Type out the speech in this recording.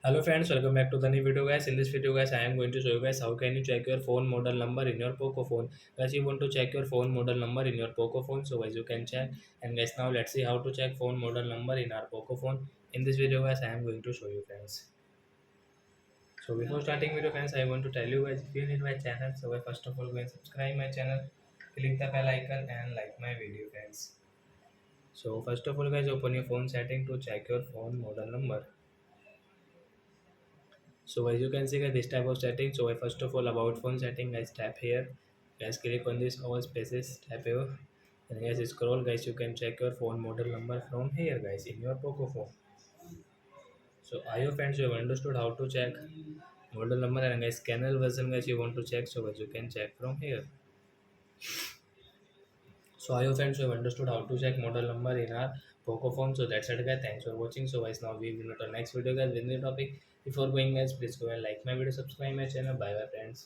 Hello friends, welcome back to the new video guys. In this video guys, I am going to show you guys how can you check your phone model number in your Poco phone. Guys, you want to check your phone model number in your Poco phone, so guys you can check. And guys, now let's see how to check phone model number in our Poco phone. In this video guys, I am going to show you friends. So before starting video friends, I want to tell you guys if you need my channel, so guys, first of all go and subscribe my channel, click the bell icon and like my video friends. So first of all guys, open your phone setting to check your phone model number. So as you can see guys, this type of setting. So first of all about phone setting guys, tap here, guys click on this all spaces, tap here, and guys scroll guys, you can check your phone model number from here guys in your Poco phone. So I hope friends you have understood how to check model number, and guys scanner version guys you want to check, so guys you can check from here. So I hope friends you have understood how to check model number in our Poco phone. So that's it guys, thanks for watching. So guys, now we will meet on next video guys with new topic. Before going guys, please go and like my video, subscribe my channel. Bye bye friends.